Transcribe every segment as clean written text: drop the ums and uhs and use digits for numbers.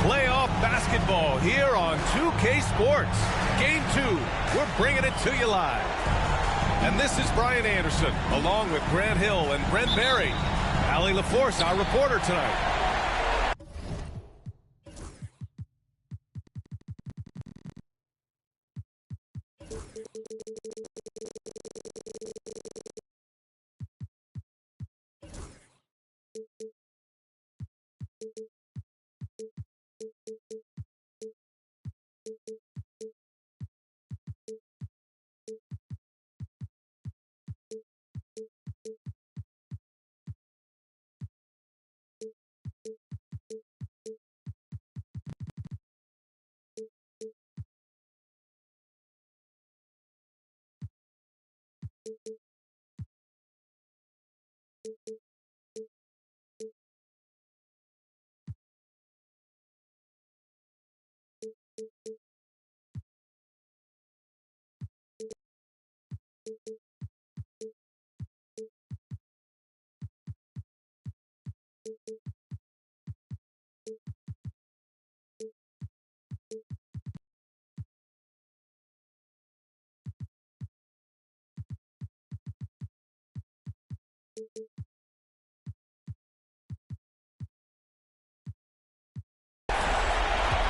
Playoff basketball here on 2K Sports. Game 2, we're bringing it to you live. And this is Brian Anderson, along with Grant Hill and Brent Barry. Allie LaForce, our reporter tonight.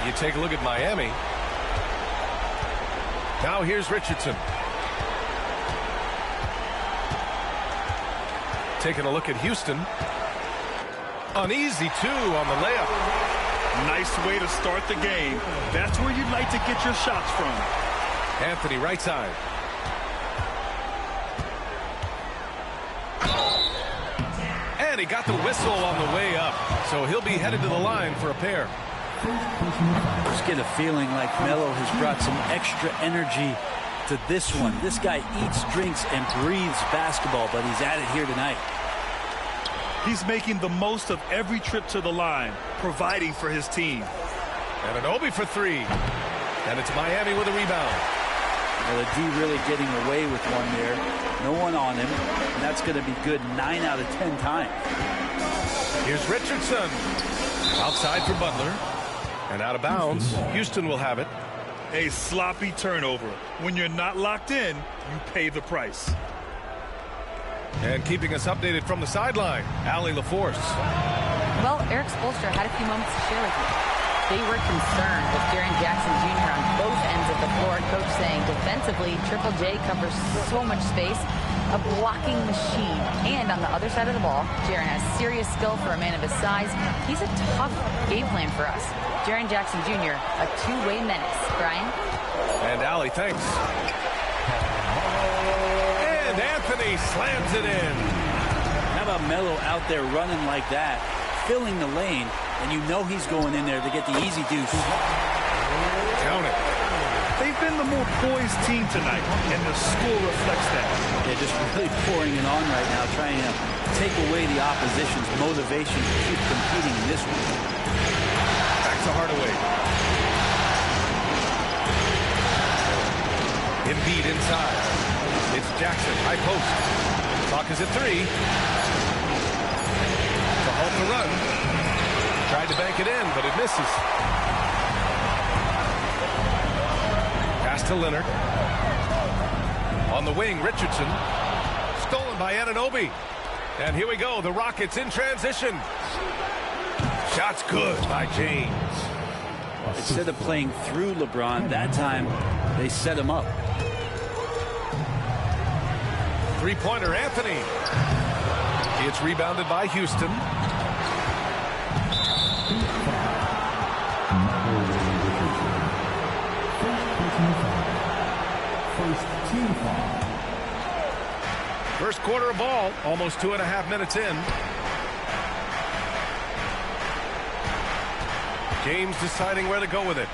You take a look at Miami. Now here's Richardson. Taking a look at Houston. An easy 2 on the layup. Nice way to start the game. That's where you'd like to get your shots from. Anthony, right side. And he got the whistle on the way up. So he'll be headed to the line for a pair. Just get a feeling like Melo has brought some extra energy to this one. This guy eats, drinks, and breathes basketball, but he's at it here tonight. He's making the most of every trip to the line, providing for his team. And Anunoby for 3. And it's Miami with a rebound. Well, the D really getting away with one there. No one on him, and that's going to be good 9 out of 10 times. Here's Richardson. Outside for Butler. And out of bounds. Houston will have it. A sloppy turnover. When you're not locked in, you pay the price. And keeping us updated from the sideline, Allie LaForce. Well, Eric Spoelstra had a few moments to share with you. They were concerned with Jaren Jackson Jr. on both ends of the floor. Coach saying defensively, Triple J covers so much space, a blocking machine. And on the other side of the ball, Jaren has serious skill for a man of his size. He's a tough game plan for us. Jaren Jackson Jr., a two-way menace. Brian? And Allie, thanks. And Anthony slams it in. How about Melo out there running like that, filling the lane, and you know he's going in there to get the easy deuce. Count it. They've been the more poised team tonight, and the score reflects that. They're just really pouring it on right now, trying to take away the opposition's motivation to keep competing in this one. Back to Hardaway. Embiid inside. It's Jackson, high post. Clock is at 3. To halt the run. Tried to bank it in, but it misses. Pass to Leonard. On the wing, Richardson. Stolen by Anunoby. And here we go, the Rockets in transition. Shot's good by James. Instead of playing through LeBron, that time they set him up. Three-pointer, Anthony. It's rebounded by Houston. First quarter of ball, almost 2.5 minutes in. James deciding where to go with it.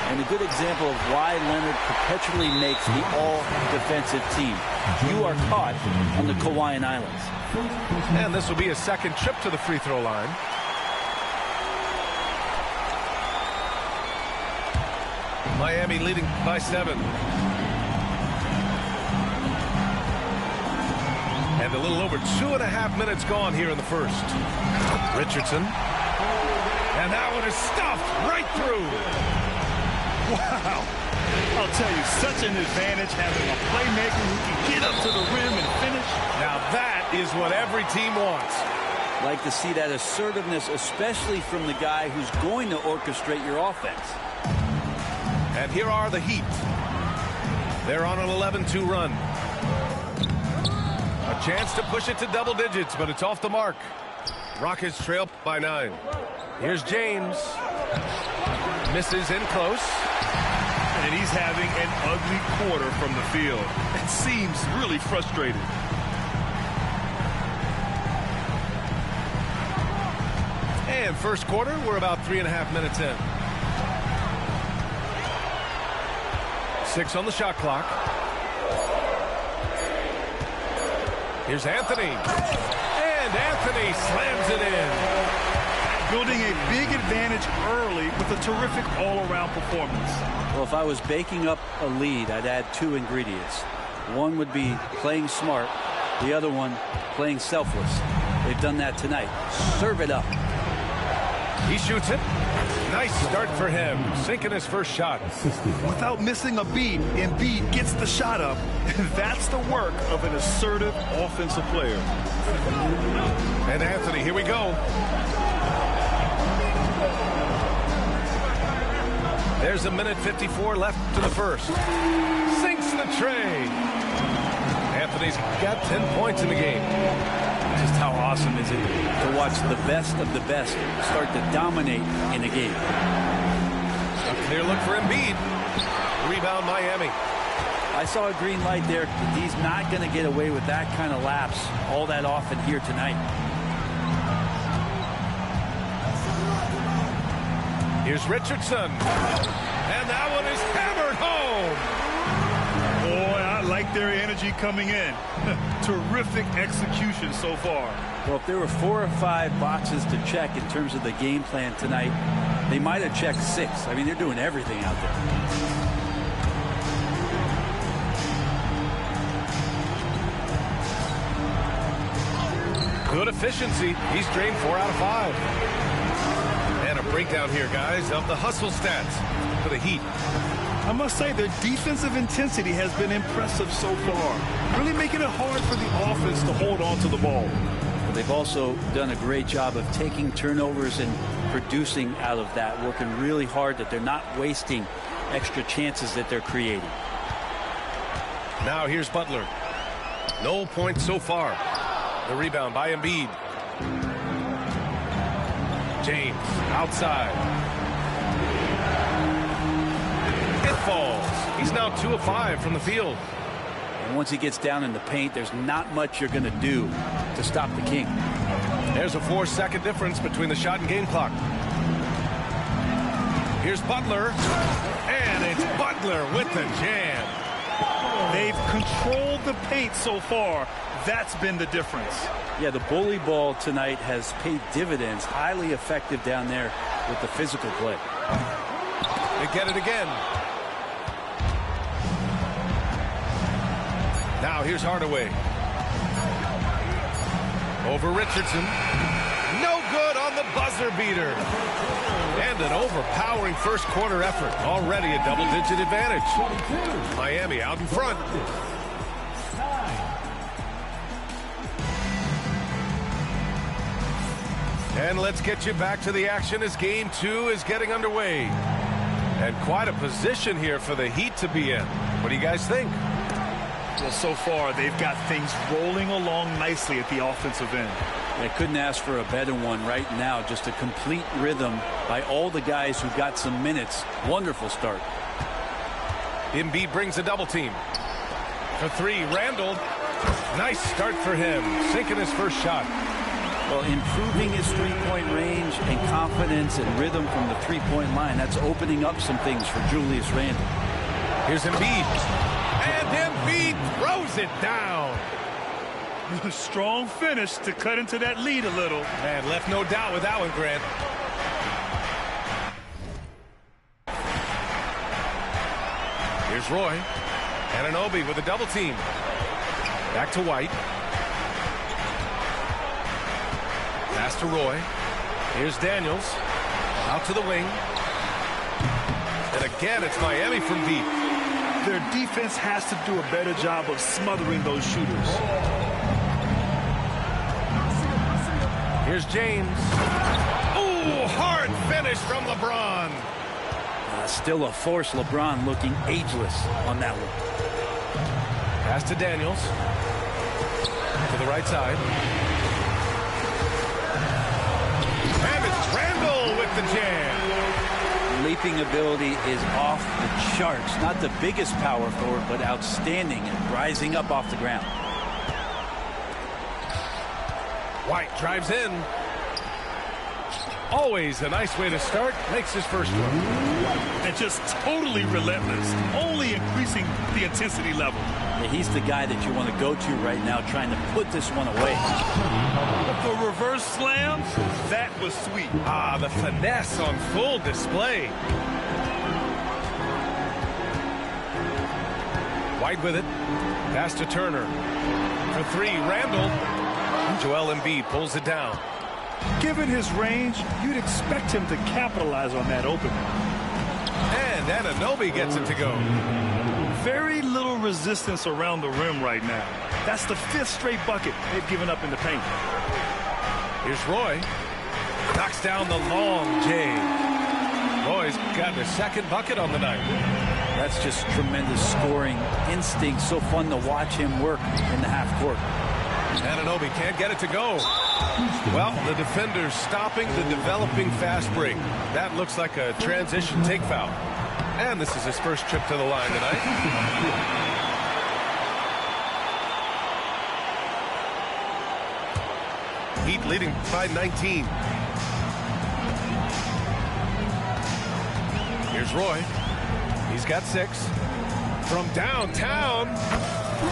And a good example of why Leonard perpetually makes the all-defensive team. You are caught on the Hawaiian Islands. And this will be a second trip to the free throw line. Miami leading by 7. And a little over 2.5 minutes gone here in the first. Richardson. And that one is stuffed right through. Wow. I'll tell you, such an advantage having a playmaker who can get up to the rim and finish. Now that is what every team wants. Like to see that assertiveness, especially from the guy who's going to orchestrate your offense. And here are the Heat. They're on an 11-2 run. A chance to push it to double digits, but it's off the mark. Rockets trail by 9. Here's James. Misses in close. And he's having an ugly quarter from the field. It seems really frustrated. And first quarter, we're about 3.5 minutes in. 6 on the shot clock. Here's Anthony. And Anthony slams it in. Building a big advantage early with a terrific all-around performance. Well, if I was baking up a lead, I'd add 2 ingredients. One would be playing smart. The other one, playing selfless. They've done that tonight. Serve it up. He shoots it. Nice start for him. Sinking his first shot. Without missing a beat, Embiid gets the shot up. That's the work of an assertive offensive player. And Anthony, here we go. There's 1:54 left to the first. Sinks the tray. Anthony's got 10 points in the game. Just how awesome is it to watch the best of the best start to dominate in a game. A clear look for Embiid. Rebound Miami. I saw a green light there. He's not going to get away with that kind of lapse all that often here tonight. Here's Richardson. And that one is hammered home. Boy, I like their energy coming in. Terrific execution so far. Well, if there were 4 or 5 boxes to check in terms of the game plan tonight, they might have checked 6. I mean, they're doing everything out there. Good efficiency. He's drained 4 out of 5. And a breakdown here, guys, of the hustle stats for the Heat. I must say their defensive intensity has been impressive so far. Really making it hard for the offense to hold on to the ball. They've also done a great job of taking turnovers and producing out of that, working really hard that they're not wasting extra chances that they're creating. Now here's Butler. No points so far. The rebound by Embiid. James outside. It falls. He's now 2 of 5 from the field. And once he gets down in the paint, there's not much you're going to do to stop the King. There's a 4-second difference between the shot and game clock. Here's Butler. And it's Butler with the jam. They've controlled the paint so far. That's been the difference. Yeah, the bully ball tonight has paid dividends. Highly effective down there with the physical play. They get it again. Now here's Hardaway. Over Richardson. No good on the buzzer beater. And an overpowering first quarter effort. Already a double-digit advantage. Miami out in front. And let's get you back to the action as game 2 is getting underway. And quite a position here for the Heat to be in. What do you guys think? Well, so far, they've got things rolling along nicely at the offensive end. They couldn't ask for a better one right now. Just a complete rhythm by all the guys who got some minutes. Wonderful start. Embiid brings a double team. For 3, Randall. Nice start for him. Sinking his first shot. Well, improving his three-point range and confidence and rhythm from the three-point line, that's opening up some things for Julius Randle. Here's Embiid. And Embiid throws it down. Strong finish to cut into that lead a little. And left no doubt with that one, Grant. Here's Roy. Anunoby with a double team. Back to White. Pass to Roy. Here's Daniels. Out to the wing. And again, it's Miami from deep. Their defense has to do a better job of smothering those shooters. Here's James. Ooh, hard finish from LeBron. Still a force. LeBron looking ageless on that one. Pass to Daniels. To the right side. And it's Randle with the jam. Leaping ability is off the charts. Not the biggest power forward, but outstanding and rising up off the ground. White drives in. Always a nice way to start. Makes his first one. And just totally relentless. Only increasing the intensity level. Yeah, he's the guy that you want to go to right now, trying to put this one away. The reverse slam, that was sweet. Ah, the finesse on full display. White with it. Pass to Turner. For three, Randle. Joel Embiid pulls it down. Given his range, you'd expect him to capitalize on that opening. And Anunoby gets it to go. Very little resistance around the rim right now. That's the fifth straight bucket they've given up in the paint. Here's Roy. Knocks down the long J. Roy's got his second bucket on the night. That's just tremendous scoring instinct. So fun to watch him work in the half court. Anunoby can't get it to go. Well, the defender's stopping the developing fast break. That looks like a transition take foul. And this is his first trip to the line tonight. Heat leading by 19. Here's Roy. He's got 6. From downtown.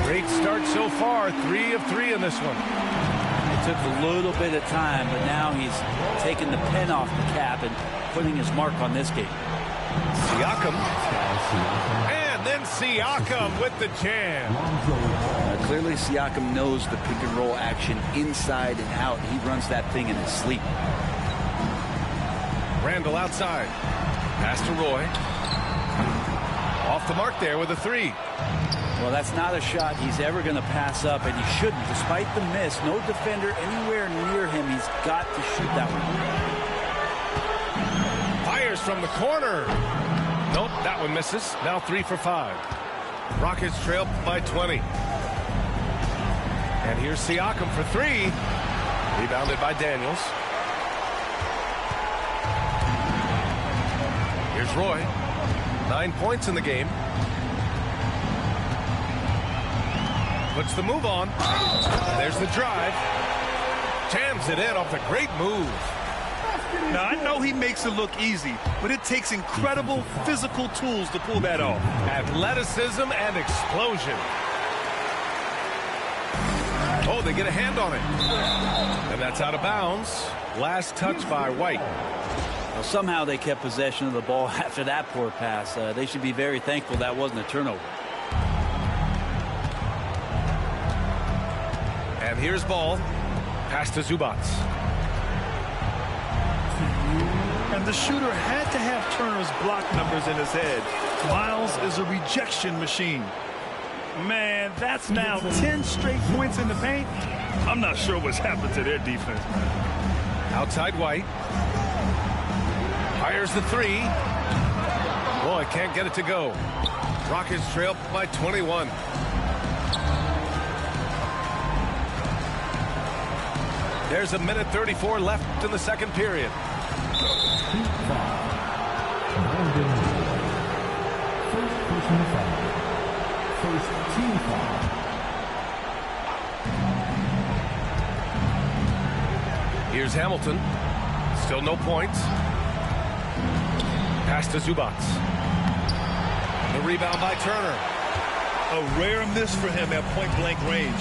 Great start so far. 3 of 3 in this one. It took a little bit of time, but now he's taking the pen off the cap and putting his mark on this game. Siakam. And then Siakam with the jam. Clearly Siakam knows the pick and roll action inside and out. He runs that thing in his sleep. Randle outside. Pass to Roy. Off the mark there with a 3. Well, that's not a shot he's ever going to pass up, and he shouldn't. Despite the miss, no defender anywhere near him. He's got to shoot that one. Fires from the corner. Nope, that one misses. Now 3 for 5. Rockets trail by 20. And here's Siakam for 3. Rebounded by Daniels. Here's Roy. 9 points in the game. Puts the move on. There's the drive. Jams it in off a great move. Now, I know he makes it look easy, but it takes incredible physical tools to pull that off. Athleticism and explosion. Oh, they get a hand on it. And that's out of bounds. Last touch by White. Well, somehow they kept possession of the ball after that poor pass. They should be very thankful that wasn't a turnover. And here's Ball. Pass to Zubac. And the shooter had to have Turner's block numbers in his head. Miles is a rejection machine. Man, that's now 10 straight points in the paint. I'm not sure what's happened to their defense, man. Outside White. Fires the 3. Boy, can't get it to go. Rockets trail by 21. There's a minute 34 left in the second period. First team foul. Here's Hamilton. Still no points. Pass to Zubac. The rebound by Turner. A rare miss for him at point-blank range.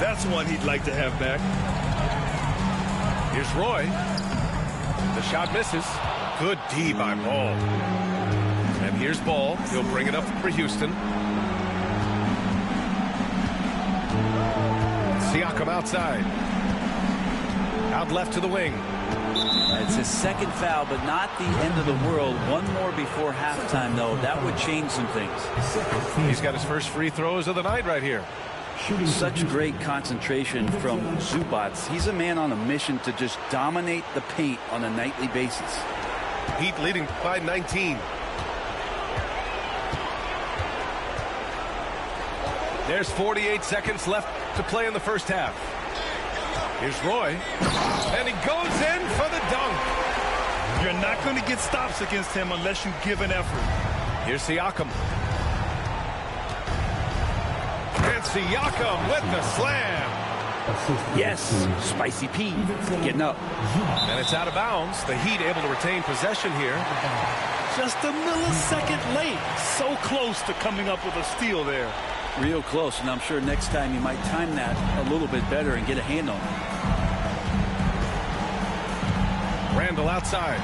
That's one he'd like to have back. Here's Roy. The shot misses. Good D by Ball. And here's Ball. He'll bring it up for Houston. Siakam outside. Out left to the wing. It's his second foul, but not the end of the world. One more before halftime, though. That would change some things. He's got his first free throws of the night right here. Such great concentration from Zubac. He's a man on a mission to just dominate the paint on a nightly basis. Heat leading by 19. There's 48 seconds left to play in the first half. Here's Roy. And he goes in for the dunk. You're not going to get stops against him unless you give an effort. Here's Siakam. And Siakam with the slam. Yes, Spicy P getting up. And it's out of bounds. The Heat able to retain possession here. Just a millisecond late. So close to coming up with a steal there. Real close, and I'm sure next time you might time that a little bit better and get a hand on it. Randall outside.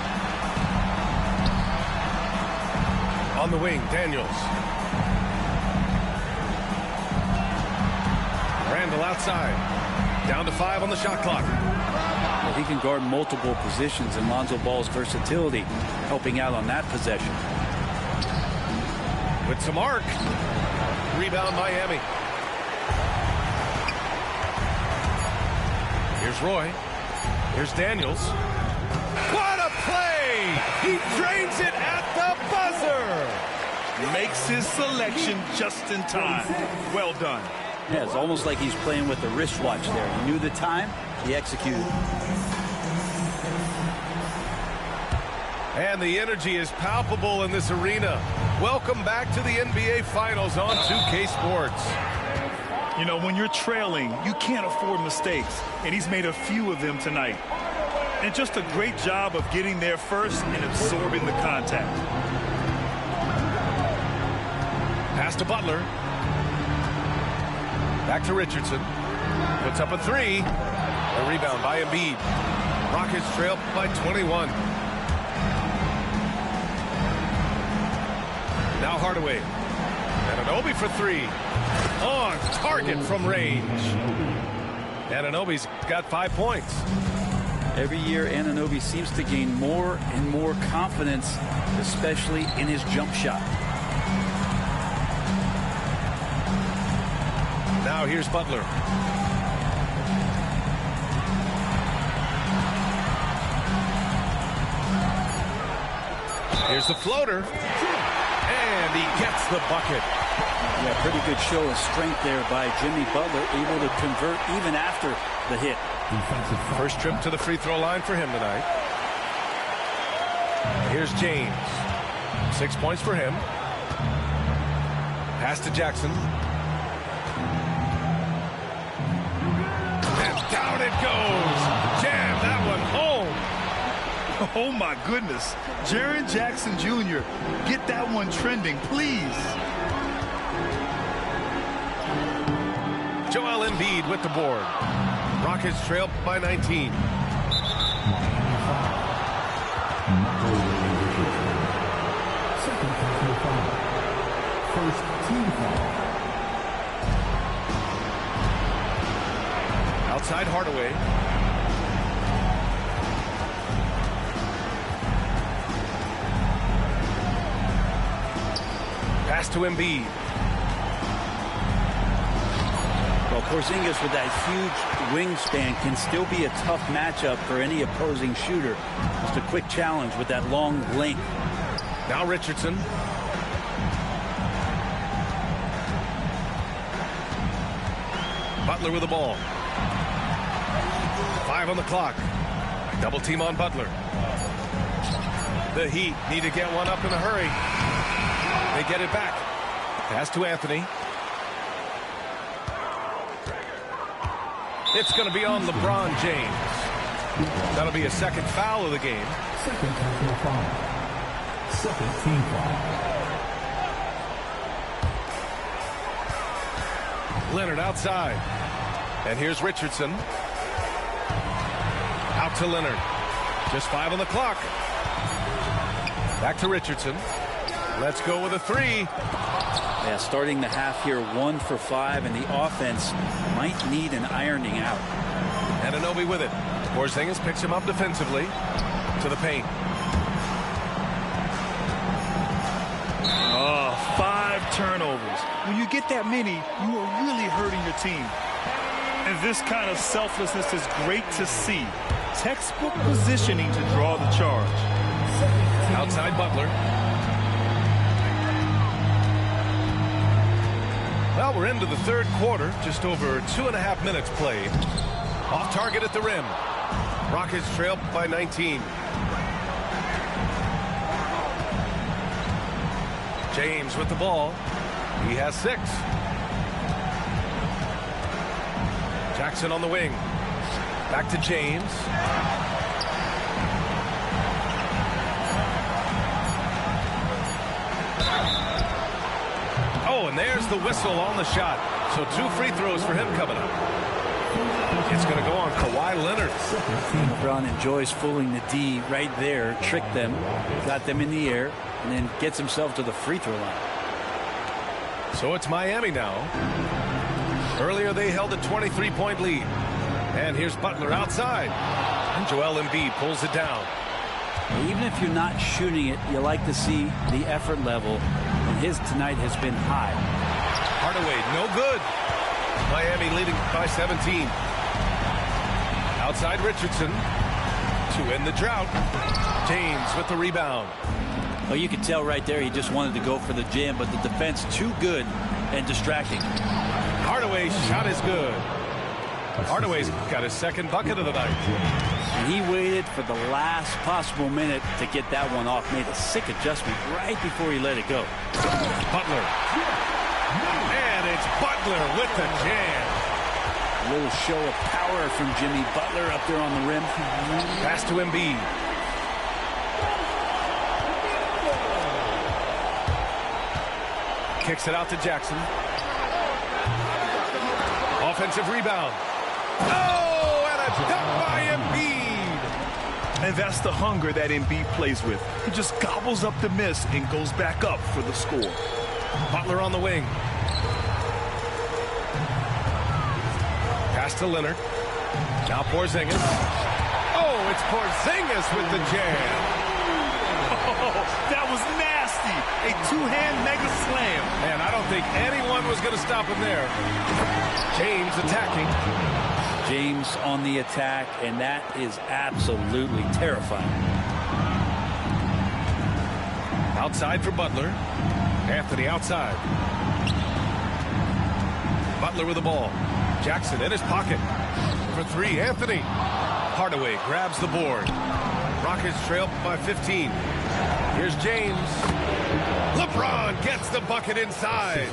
On the wing, Daniels. Randall outside. Down to 5 on the shot clock. Well, he can guard multiple positions, and Lonzo Ball's versatility helping out on that possession. With some arc. Rebound Miami. Here's Roy. Here's Daniels. What a play! He drains it at the buzzer! Makes his selection just in time. Well done. Yeah, it's almost like he's playing with the wristwatch there. He knew the time, he executed. And the energy is palpable in this arena. Welcome back to the NBA Finals on 2K Sports. You know, when you're trailing, you can't afford mistakes, and he's made a few of them tonight. And just a great job of getting there first and absorbing the contact. Pass to Butler. Back to Richardson. Puts up a 3. A rebound by Embiid. Rockets trail by 21. Now Hardaway. Anunoby for 3. On target from range. Anunoby's got 5 points. Every year, Anunoby seems to gain more and more confidence, especially in his jump shot. Now here's Butler. Here's the floater. And he gets the bucket. Yeah, pretty good show of strength there by Jimmy Butler, able to convert even after the hit. First trip to the free throw line for him tonight. Here's James. 6 points for him. Pass to Jackson. And down it goes. Jam that one home. Oh, my goodness. Jaren Jackson Jr., get that one trending, please. Joel Embiid with the board. Rockets trail by 19. First team foul. Outside Hardaway. Pass to Embiid. Well, Porzingis with that huge wingspan can still be a tough matchup for any opposing shooter. Just a quick challenge with that long length. Now Richardson. Butler with the ball. 5 on the clock. Double team on Butler. The Heat need to get one up in a hurry. They get it back. Pass to Anthony. It's going to be on LeBron James. That'll be a second foul of the game. Second personal foul. Second team foul. Leonard outside. And here's Richardson. Out to Leonard. Just 5 on the clock. Back to Richardson. Let's go with a 3. Yeah, starting the half here 1 for 5, and the offense might need an ironing out. Anunoby with it. Porzingis picks him up defensively to the paint. 5 turnovers. When you get that many, you are really hurting your team. And this kind of selflessness is great to see. Textbook positioning to draw the charge. Outside Butler. Well, we're into the third quarter. Just over 2.5 minutes played. Off target at the rim. Rockets trail by 19. James with the ball. He has 6. Jackson on the wing. Back to James. Oh, and there's the whistle on the shot. So 2 free throws for him coming up. It's going to go on Kawhi Leonard. LeBron enjoys fooling the D right there, tricked them, got them in the air, and then gets himself to the free throw line. So it's Miami now. Earlier they held a 23-point lead. And here's Butler outside. And Joel Embiid pulls it down. Even if you're not shooting it, you like to see the effort level, and his tonight has been high. Hardaway, no good. Miami leading by 17. Outside Richardson to end the drought. James with the rebound. Well, you can tell right there he just wanted to go for the jam, but the defense too good and distracting. Hardaway's shot is good. Hardaway's got his second bucket of the night. And he waited for the last possible minute to get that one off. Made a sick adjustment right before he let it go. Butler. And it's Butler with the jam. A little show of power from Jimmy Butler up there on the rim. Pass to Embiid. Kicks it out to Jackson. Offensive rebound. Oh, and a dunk by Embiid. And that's the hunger that Embiid plays with. He just gobbles up the miss and goes back up for the score. Butler on the wing. Pass to Leonard. Now Porzingis. Oh, it's Porzingis with the jam. Oh, that was nasty. A 2-hand mega slam. Man, I don't think anyone was going to stop him there. James attacking. James on the attack, and that is absolutely terrifying. Outside for Butler. Anthony outside. Butler with the ball. Jackson in his pocket. For 3, Anthony. Hardaway grabs the board. Rockets trail by 15. Here's James. LeBron gets the bucket inside.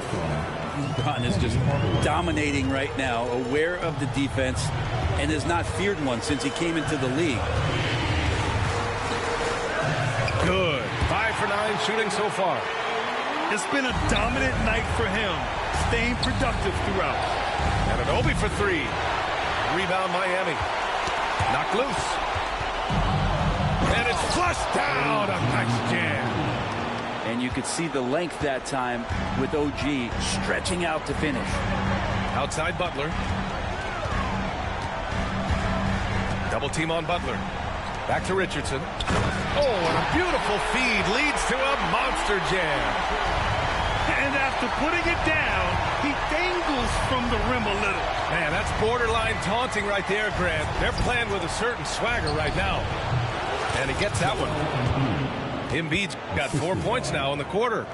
LeBron is just dominating right now, aware of the defense, and has not feared one since he came into the league. Good. 5 for 9 shooting so far. It's been a dominant night for him, staying productive throughout. Anunoby for 3. Rebound Miami. Knocked loose. And it's flushed down. A nice jam. And you could see the length that time with OG stretching out to finish. Outside Butler. Double team on Butler. Back to Richardson. Oh, and a beautiful feed leads to a monster jam. And after putting it down, he dangles from the rim a little. Man, that's borderline taunting right there, Grant. They're playing with a certain swagger right now. And he gets that one. Embiid's got 4 points now in the quarter.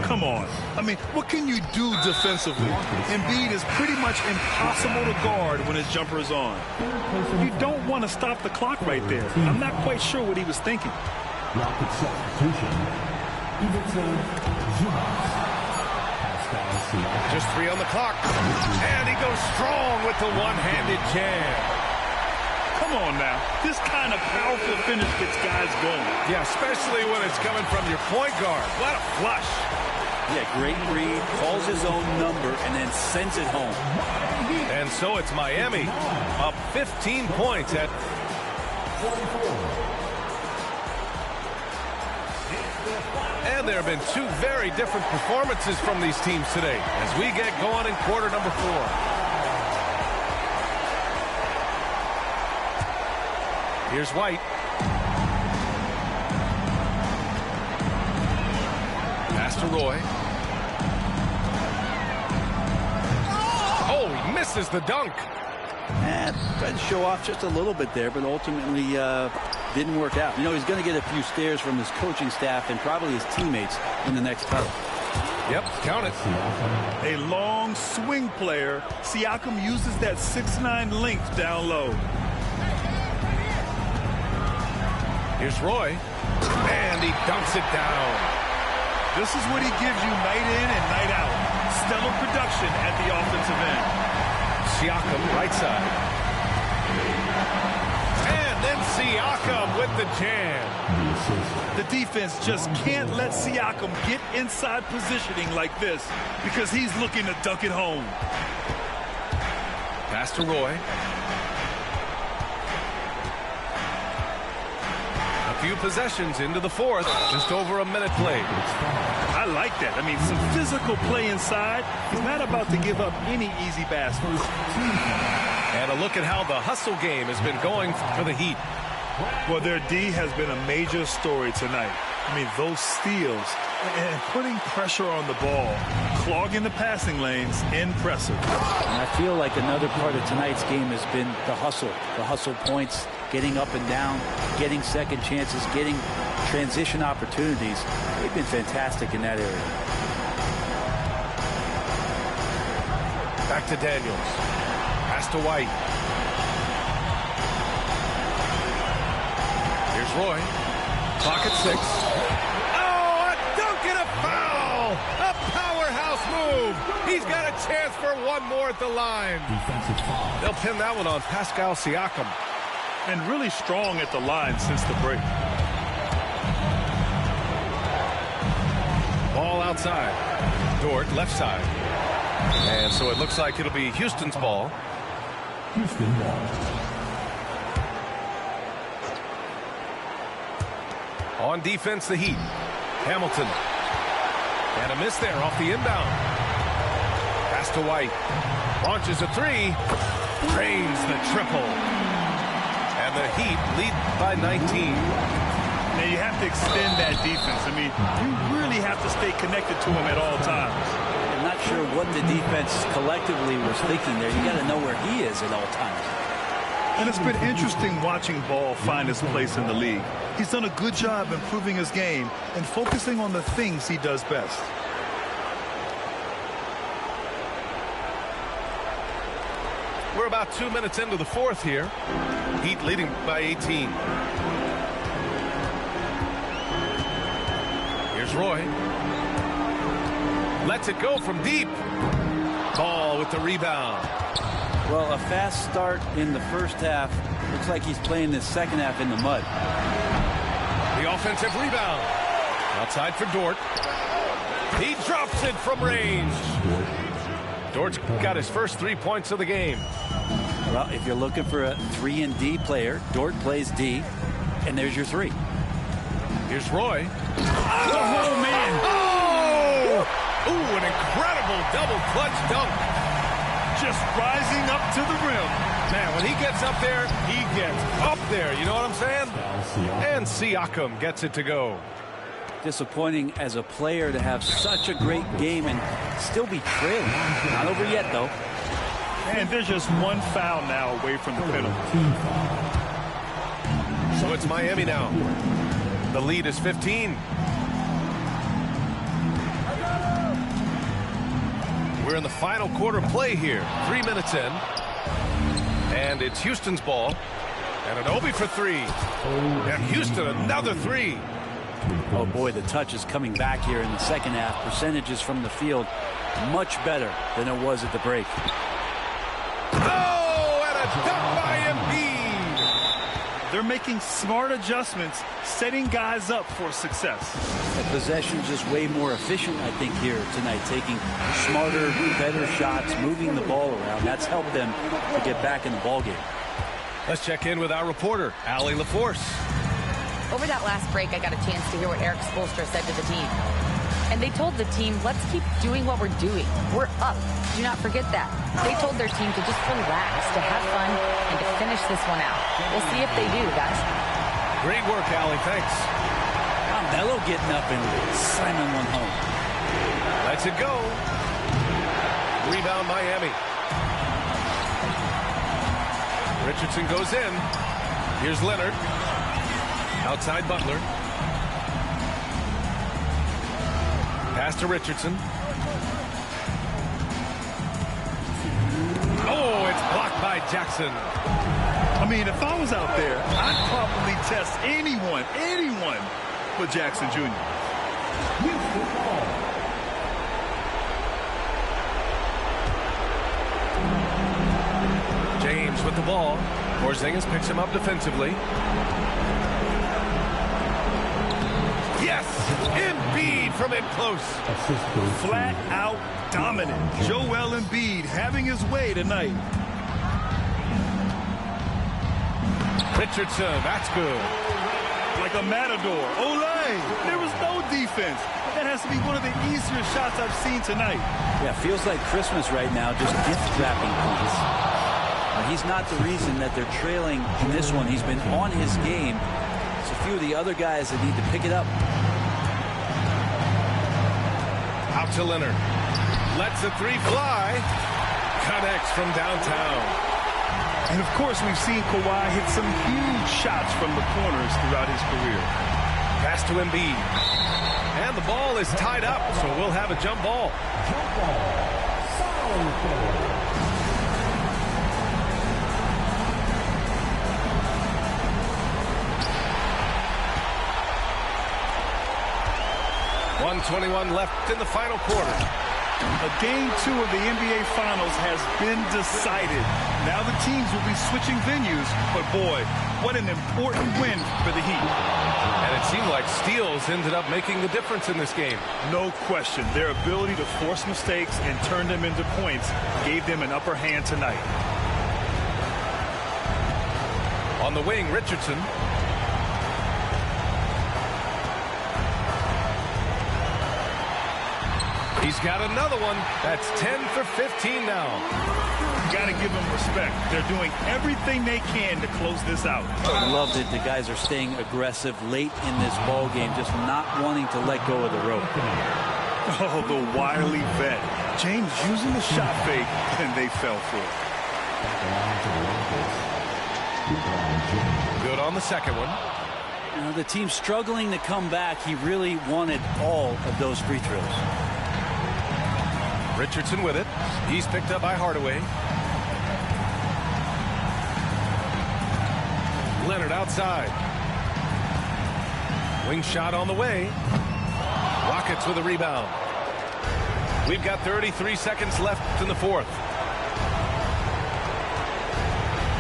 Come on. I mean, what can you do defensively? Embiid is pretty much impossible to guard when his jumper is on. You don't want to stop the clock right there. I'm not quite sure what he was thinking. Rocket substitution. Just 3 on the clock. And he goes strong with the one-handed jam. Come on now. This kind of powerful finish gets guys going. Yeah, especially when it's coming from your point guard. What a flush. Yeah, great read, calls his own number, and then sends it home. And so it's Miami up 15 points at 44. And there have been two very different performances from these teams today as we get going in quarter number 4. Here's White. Pass to Roy. Oh, he misses the dunk. Tried to show off just a little bit there, but ultimately didn't work out. You know, he's going to get a few stares from his coaching staff and probably his teammates in the next huddle. Yep, count it. A long swing player. Siakam uses that 6'9" length down low. Here's Roy. And he dunks it down. This is what he gives you night in and night out. Stellar production at the offensive end. Siakam, right side. And then Siakam with the jam. The defense just can't let Siakam get inside positioning like this because he's looking to dunk it home. Pass to Roy. A few possessions into the fourth. Just over a minute played. I like that. I mean, some physical play inside. He's not about to give up any easy baskets. And a look at how the hustle game has been going for the Heat. Well, their D has been a major story tonight. I mean, those steals and putting pressure on the ball, clogging the passing lanes, impressive. And I feel like another part of tonight's game has been the hustle points, getting up and down, getting second chances, getting transition opportunities. They've been fantastic in that area. Back to Daniels. Pass to White. Here's Roy. Clock at 6. Oh, a dunk and a foul! A powerhouse move! He's got a chance for one more at the line. Defensive foul. They'll pin that one on Pascal Siakam. And really strong at the line since the break. Ball outside. Dort, left side. And so it looks like it'll be Houston's ball. Houston ball. On defense, the Heat. Hamilton. And a miss there off the inbound. Pass to White. Launches a three. Drains the triple. And the Heat lead by 19. Now, you have to extend that defense. I mean, you really have to stay connected to him at all times. I'm not sure what the defense collectively was thinking there. You got to know where he is at all times. And it's been interesting watching Ball find his place in the league. He's done a good job improving his game and focusing on the things he does best. We're about 2 minutes into the fourth here. Heat leading by 18. Here's Roy. Lets it go from deep. Ball with the rebound. Well, a fast start in the first half. Looks like he's playing this second half in the mud. The offensive rebound. Outside for Dort. He drops it from range. Dort's got his first 3 points of the game. Well, if you're looking for a 3-and-D player, Dort plays D, and there's your 3. Here's Roy. Oh, man. Oh! Ooh, an incredible double clutch dunk. Just rising up to the rim. Man, when he gets up there, he gets up there. You know what I'm saying? And Siakam gets it to go. Disappointing as a player to have such a great game and still be trailing. Not over yet, though. And there's just one foul now away from the penalty. So it's Miami now. The lead is 15. We're in the final quarter play here. 3 minutes in. And it's Houston's ball. And an Obi for 3. And Houston another 3. Oh, boy, the touch is coming back here in the second half. Percentages from the field much better than it was at the break. Oh, and a dunk by Embiid. They're making smart adjustments, setting guys up for success. The possession's just way more efficient, I think, here tonight, taking smarter, better shots, moving the ball around. That's helped them to get back in the ballgame. Let's check in with our reporter, Allie LaForce. Over that last break, I got a chance to hear what Erik Spoelstra said to the team. And they told the team, let's keep doing what we're doing. We're up. Do not forget that. They told their team to just relax, to have fun, and to finish this one out. We'll see if they do, guys. Great work, Allie. Thanks. Mello getting up and slamming one home. Lets it go. Rebound, Miami. Richardson goes in. Here's Leonard. Outside Butler. Pass to Richardson. Oh, it's blocked by Jackson. I mean, if I was out there, I'd probably test anyone but Jackson Jr. James with the ball. Porzingis picks him up defensively. Yes! Embiid from in close. Flat out dominant. Joel Embiid having his way tonight. Richardson, that's good. Like a matador. Olay! There was no defense. That has to be one of the easier shots I've seen tonight. Yeah, feels like Christmas right now, just gift wrapping points. He's not the reason that they're trailing in this one. He's been on his game. It's a few of the other guys that need to pick it up. Out to Leonard. Lets the three fly. Connects from downtown. And of course, we've seen Kawhi hit some huge shots from the corners throughout his career. Pass to Embiid. And the ball is tied up, so we'll have a jump ball. Jump ball. 1:21 left in the final quarter. Game 2 of the NBA Finals has been decided. Now the teams will be switching venues, but boy, what an important win for the Heat. And it seemed like steals ended up making the difference in this game. No question. Their ability to force mistakes and turn them into points gave them an upper hand tonight. On the wing, Richardson. He's got another one. That's 10 for 15 now. Got to give them respect. They're doing everything they can to close this out. I love that the guys are staying aggressive late in this ball game, just not wanting to let go of the rope. Oh, the wily vet. James using the shot fake, and they fell for it. Good on the second one. You know, the team struggling to come back. He really wanted all of those free throws. Richardson with it. He's picked up by Hardaway. Leonard outside. Wing shot on the way. Rockets with a rebound. We've got 33 seconds left in the fourth.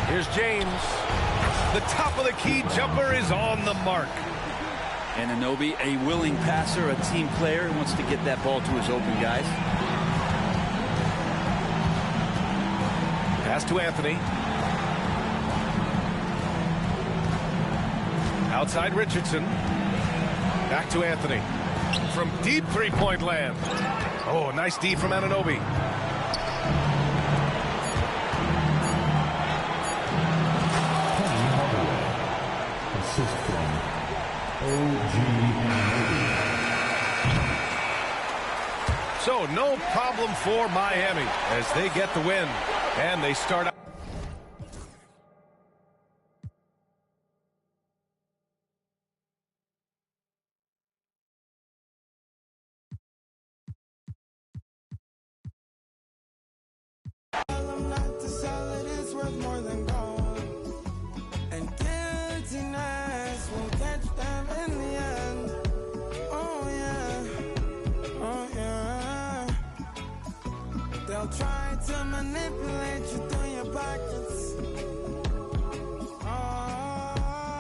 Here's James. The top of the key jumper is on the mark. Anunoby, a willing passer, a team player, wants to get that ball to his open guys. Pass to Anthony. Outside Richardson. Back to Anthony. From deep three-point land. Oh, nice D from Anunoby. Assist from OG Anunoby. So no problem for Miami as they get the win. And they start out. They'll try to manipulate you through your pockets. Oh.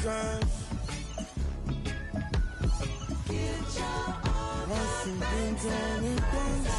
praises. Russian beans and praises.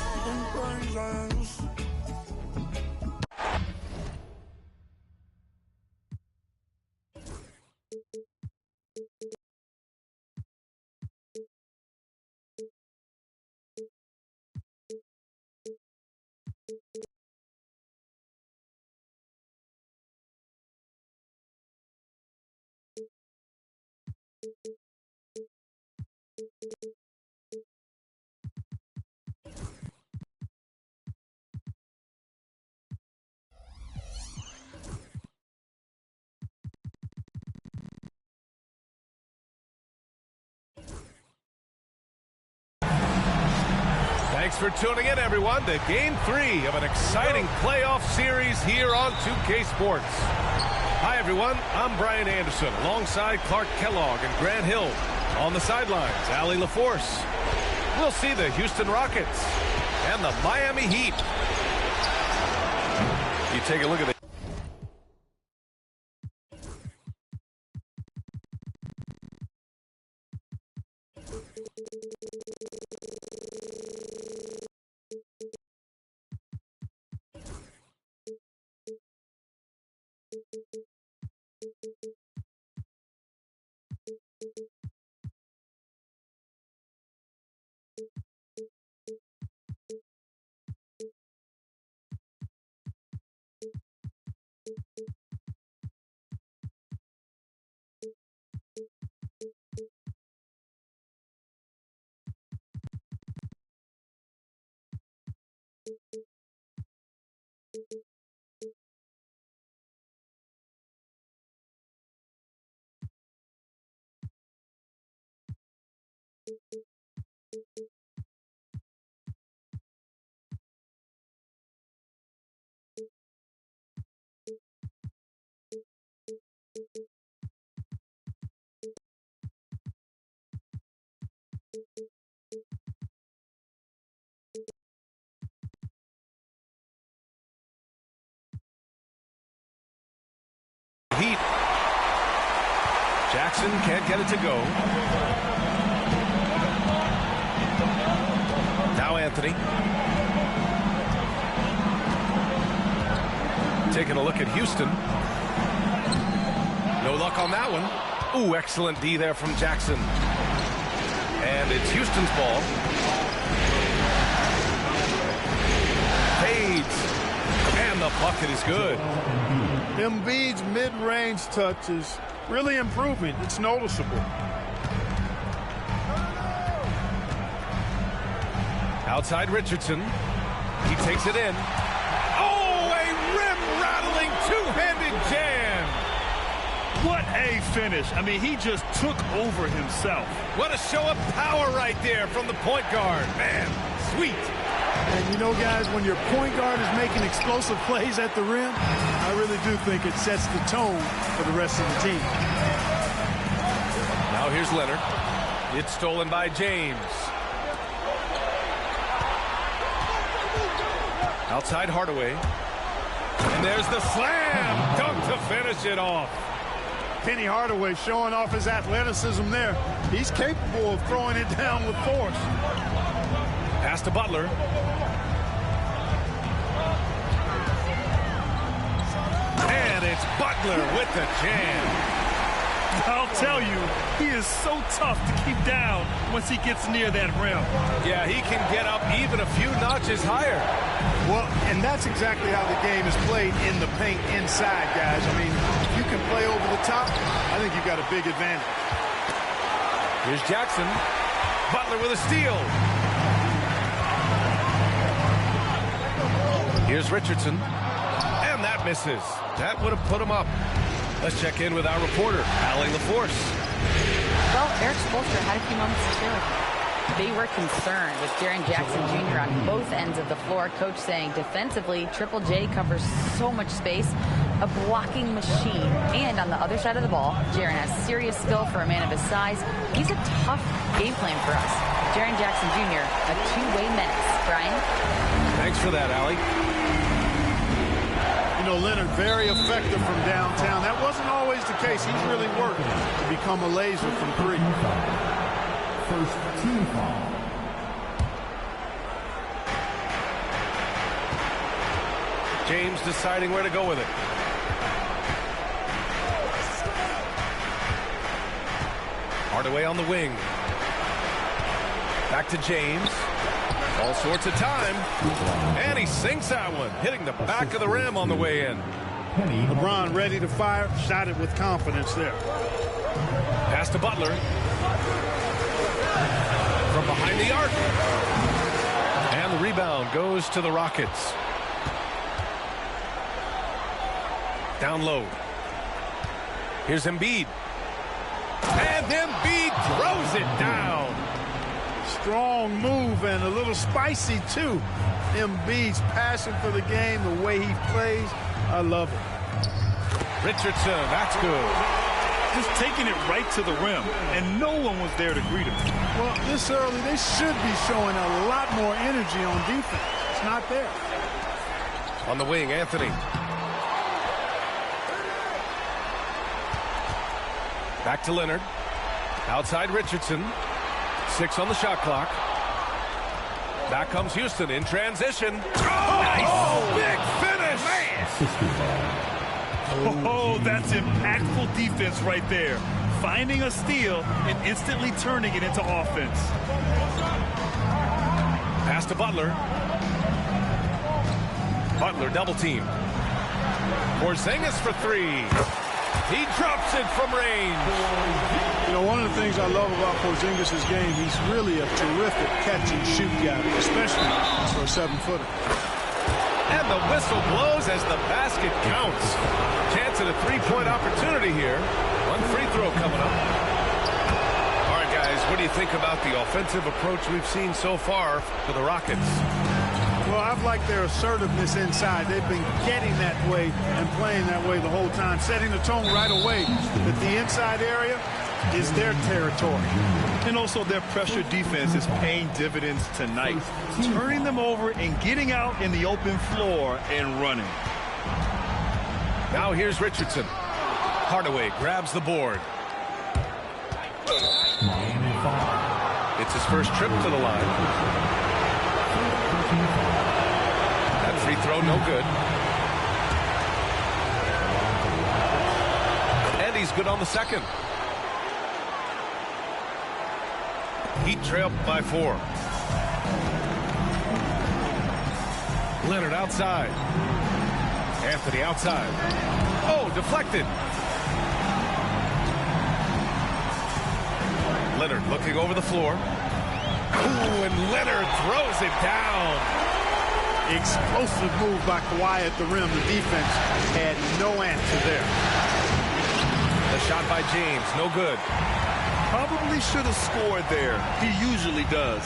Thanks for tuning in, everyone, to Game 3 of an exciting playoff series here on 2K Sports. Hi, everyone. I'm Brian Anderson, alongside Clark Kellogg and Grant Hill. On the sidelines, Allie LaForce. We'll see the Houston Rockets and the Miami Heat. You take a look at the Heat. Jackson can't get it to go. Now Anthony. Taking a look at Houston. No luck on that one. Ooh, excellent D there from Jackson. And it's Houston's ball. Fades. And the bucket is good. Embiid's mid-range touch is really improving. It's noticeable. Outside Richardson. He takes it in. Oh, a rim-rattling two-handed jam. What a finish. I mean, he just took over himself. What a show of power right there from the point guard. Man, sweet. And you know, guys, when your point guard is making explosive plays at the rim, I really do think it sets the tone for the rest of the team. Now here's Leonard. It's stolen by James. Outside Hardaway. And there's the slam dunk to finish it off. Penny Hardaway showing off his athleticism there. He's capable of throwing it down with force. Pass to Butler. And it's Butler with the jam. I'll tell you, he is so tough to keep down once he gets near that rim. Yeah, he can get up even a few notches higher. Well, and that's exactly how the game is played in the paint inside, guys. I mean, if you can play over the top, I think you've got a big advantage. Here's Jackson. Butler with a steal. Here's Richardson. And that misses. That would have put him up. Let's check in with our reporter, Allie LaForce. Well, Eric Spoelstra had a few moments to share with you. They were concerned with Jaren Jackson Jr. on both ends of the floor. Coach saying defensively, Triple J covers so much space, a blocking machine. And on the other side of the ball, Jaren has serious skill for a man of his size. He's a tough game plan for us. Jaren Jackson Jr., a two-way menace. Brian? Thanks for that, Allie. You know, know, Leonard very effective from downtown. That wasn't always the case. He's really worked to become a laser from three. First team foul. James deciding where to go with it. Hardaway on the wing. Back to James. All sorts of time. And he sinks that one, hitting the back of the rim on the way in. LeBron ready to fire. Shot it with confidence there. Pass to Butler. From behind the arc. And the rebound goes to the Rockets. Down low. Here's Embiid. And Embiid throws it down. Strong move and a little spicy, too. Embiid's passion for the game, the way he plays, I love it. Richardson, that's good. Just taking it right to the rim, and no one was there to greet him. Well, this early, they should be showing a lot more energy on defense. It's not there. On the wing, Anthony. Back to Leonard. Outside Richardson. 6 on the shot clock. Back comes Houston in transition. Oh, nice! Big finish! Oh, that's impactful defense right there. Finding a steal and instantly turning it into offense. Pass to Butler. Butler double team. Porzingis for 3. He drops it from range. You know, one of the things I love about Porzingis' game, he's really a terrific catch-and-shoot guy, especially for a 7-footer. And the whistle blows as the basket counts. Chance at a 3-point opportunity here. One free throw coming up. All right, guys, what do you think about the offensive approach we've seen so far for the Rockets? Well, I've liked their assertiveness inside. They've been getting that way and playing that way the whole time, setting the tone right away that the inside area is their territory. And also their pressure defense is paying dividends tonight, turning them over and getting out in the open floor and running. Now here's Richardson. Hardaway grabs the board. It's his first trip to the line. That free throw, no good. And he's good on the second. Heat trail by 4. Leonard outside. Anthony outside. Oh, deflected. Leonard looking over the floor. Ooh, and Leonard throws it down. Explosive move by Kawhi at the rim. The defense had no answer there. The shot by James, no good. Probably should have scored there. He usually does.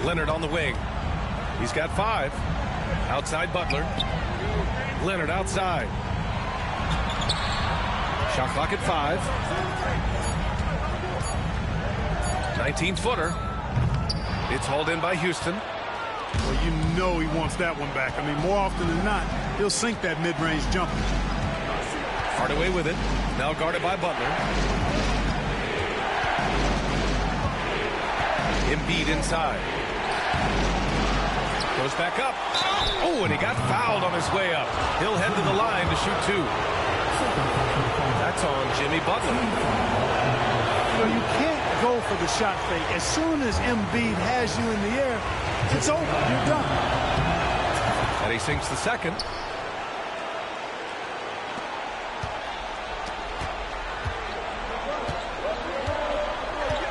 Leonard on the wing. He's got 5. Outside Butler. Leonard outside. Shot clock at 5. 19-footer. It's hauled in by Houston. Well, you know he wants that one back. I mean, more often than not, he'll sink that mid-range jumper. Hardaway with it. Now guarded by Butler. Embiid inside. Goes back up. Oh, and he got fouled on his way up. He'll head to the line to shoot 2. That's on Jimmy Butler. So you can't go for the shot fake. As soon as Embiid has you in the air, it's over. You're done. And he sinks the second.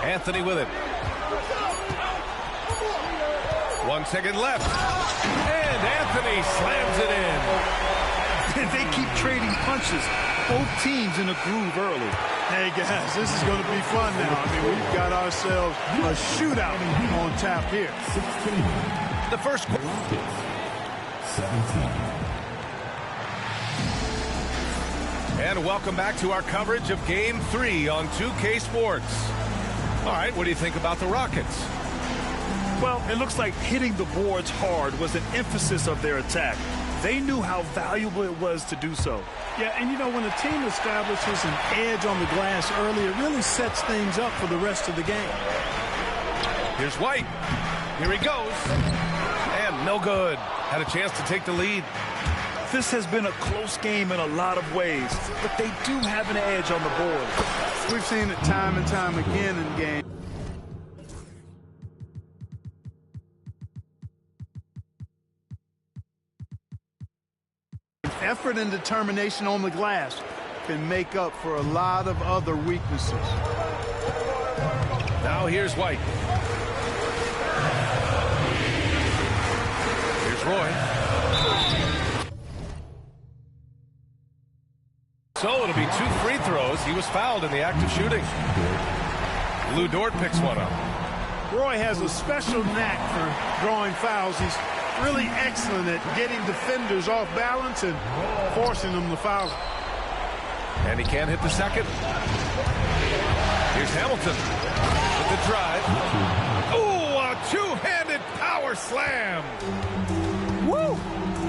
Anthony with it. 1 second left. And Anthony slams it in. They keep trading punches. Both teams in a groove early. Hey, guys, this is going to be fun now. I mean, we've got ourselves a shootout on tap here. 16. The first quarter. 17. And welcome back to our coverage of Game 3 on 2K Sports. All right, what do you think about the Rockets? Well, it looks like hitting the boards hard was an emphasis of their attack. They knew how valuable it was to do so. Yeah, and you know, when a team establishes an edge on the glass early, it really sets things up for the rest of the game. Here's White. Here he goes. And no good. Had a chance to take the lead. This has been a close game in a lot of ways, but they do have an edge on the board. We've seen it time and time again in games. Effort and determination on the glass can make up for a lot of other weaknesses. Now here's White. Here's Roy. So it'll be 2 free throws. He was fouled in the act of shooting. Lou Dort picks one up. Roy has a special knack for drawing fouls. He's really excellent at getting defenders off balance and forcing them to foul. And he can't hit the second. Here's Hamilton with the drive. Ooh, a two-handed power slam. Woo!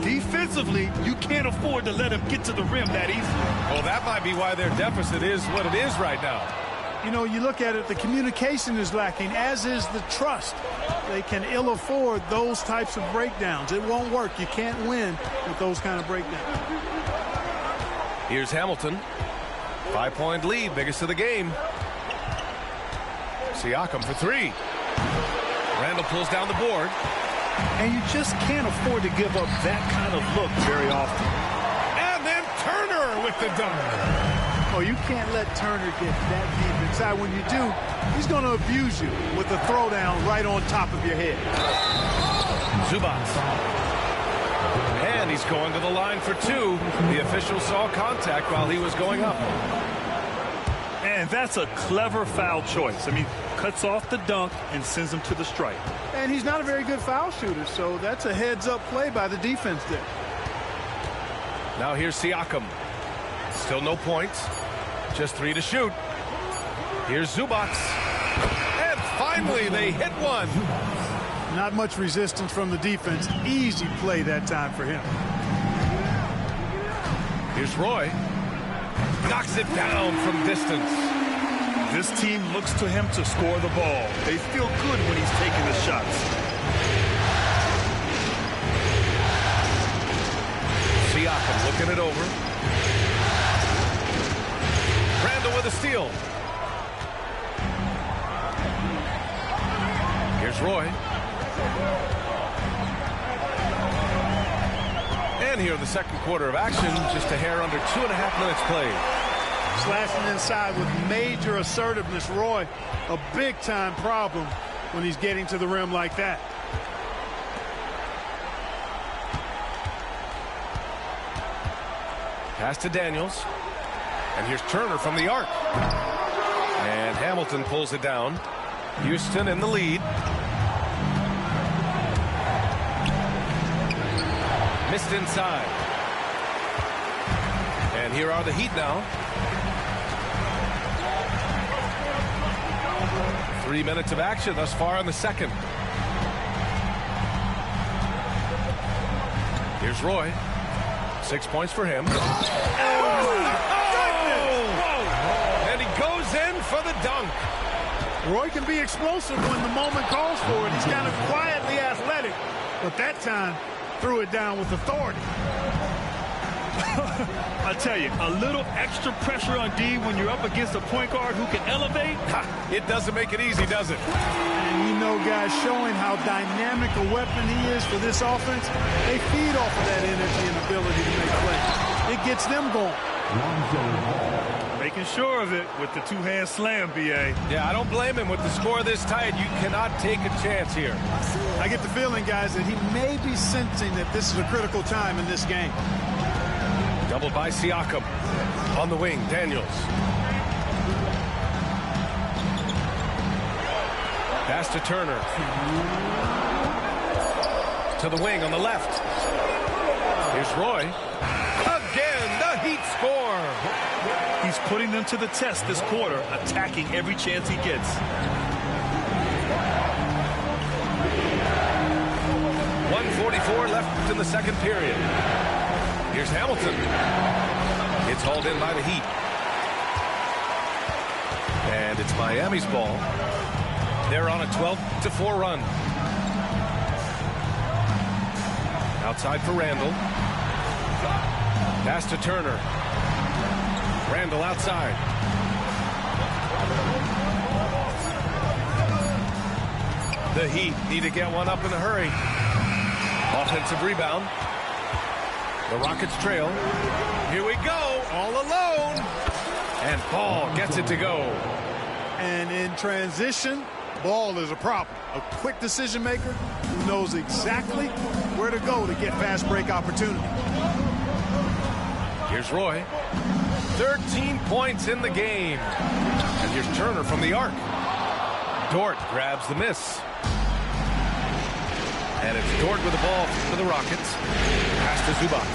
Defensively, you can't afford to let him get to the rim that easily. Well, that might be why their deficit is what it is right now. You know, you look at it, the communication is lacking, as is the trust. They can ill afford those types of breakdowns. It won't work. You can't win with those kind of breakdowns. Here's Hamilton. 5-point lead, biggest of the game. Siakam for 3. Randall pulls down the board. And you just can't afford to give up that kind of look very often. And then Turner with the dunk. Oh, you can't let Turner get that deep inside. When you do, he's going to abuse you with a throwdown right on top of your head. Zubac. And he's going to the line for 2. The official saw contact while he was going up. And that's a clever foul choice. I mean, cuts off the dunk and sends him to the stripe. And he's not a very good foul shooter, so that's a heads-up play by the defense there. Now here's Siakam. Still no points. Just 3 to shoot. Here's Zubac. And finally, they hit one. Not much resistance from the defense. Easy play that time for him. Here's Roy. Knocks it down from distance. This team looks to him to score the ball. They feel good when he's taking the shots. Siakam looking it over. Randall with a steal. Here's Roy. And here in the second quarter of action, just a hair under 2.5 minutes played. Slashing inside with major assertiveness. Roy, a big-time problem when he's getting to the rim like that. Pass to Daniels. And here's Turner from the arc. And Hamilton pulls it down. Houston in the lead. Missed inside. And here are the Heat now. 3 minutes of action thus far in the second. Here's Roy. 6 points for him. And he goes in for the dunk. Roy can be explosive when the moment calls for it. He's kind of quietly athletic, but that time threw it down with authority. I tell you, a little extra pressure on D when you're up against a point guard who can elevate. It doesn't make it easy, does it? And you know, guys, showing how dynamic a weapon he is for this offense, they feed off of that energy and ability to make plays. It gets them going. Making sure of it with the two-hand slam, B.A. Yeah, I don't blame him. With the score this tight, you cannot take a chance here. I get the feeling, guys, that he may be sensing that this is a critical time in this game. Doubled by Siakam. On the wing, Daniels. Pass to Turner. To the wing on the left. Here's Roy. Again, the Heat score. He's putting them to the test this quarter, attacking every chance he gets. 1:44 left in the second period. Here's Hamilton. It's hauled in by the Heat. And it's Miami's ball. They're on a 12-4 run. Outside for Randall. Pass to Turner. Randall outside. The Heat need to get one up in a hurry. Offensive rebound. The Rockets trail. Here we go, all alone. And Ball gets it to go. And in transition, Ball is a problem. A quick decision maker who knows exactly where to go to get fast break opportunity. Here's Roy. 13 points in the game. And here's Turner from the arc. Dort grabs the miss. And it's Dort with the ball for the Rockets. Pass to Zubac.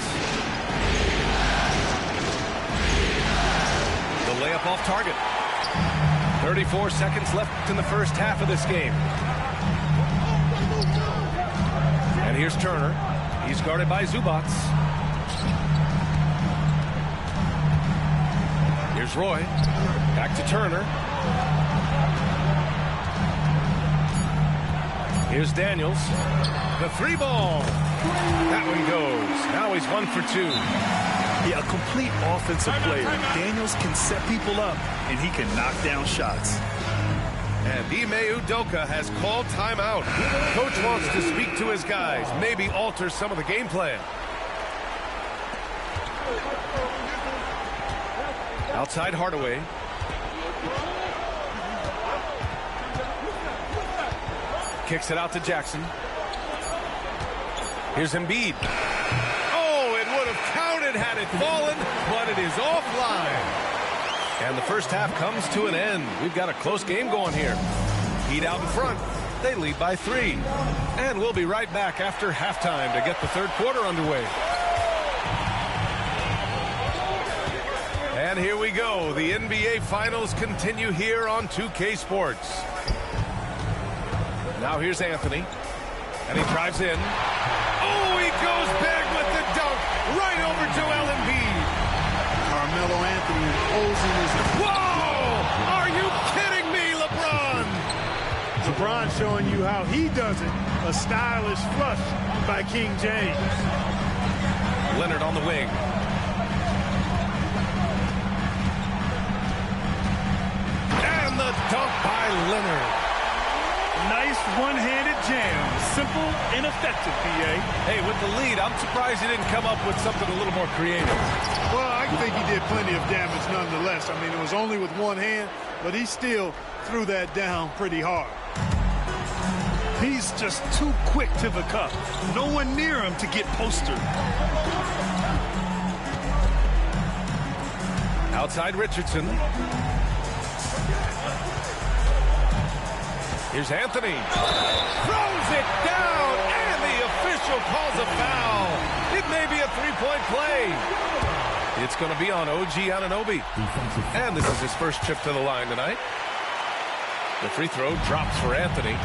The layup off target. 34 seconds left in the first half of this game. And here's Turner. He's guarded by Zubac. Here's Roy. Back to Turner. Here's Daniels. The three ball. That one goes. Now he's 1 for 2. Yeah, a complete offensive player. Daniels can set people up, and he can knock down shots. And Ime Udoka has called timeout. Coach wants to speak to his guys, maybe alter some of the game plan. Outside Hardaway. Kicks it out to Jackson. Here's Embiid. Oh, it would have counted had it fallen, but it is offline. And the first half comes to an end. We've got a close game going here. Heat out in front. They lead by 3. And we'll be right back after halftime to get the third quarter underway. And here we go. The NBA Finals continue here on 2K Sports. Now here's Anthony. And he drives in. Oh, he goes big with the dunk. Right over Joel Embiid. Carmelo Anthony imposing his... Whoa! Are you kidding me, LeBron? LeBron showing you how he does it. A stylish flush by King James. Leonard on the wing. And the dunk by Leonard. Nice one-handed jam. Simple and effective, PA. Hey, with the lead, I'm surprised he didn't come up with something a little more creative. Well, I think he did plenty of damage nonetheless. I mean, it was only with one hand, but he still threw that down pretty hard. He's just too quick to the cup. No one near him to get postered. Outside Richardson. Here's Anthony. Throws it down, and the official calls a foul. It may be a three-point play. It's going to be on OG Anunoby. And this is his first trip to the line tonight. The free throw drops for Anthony.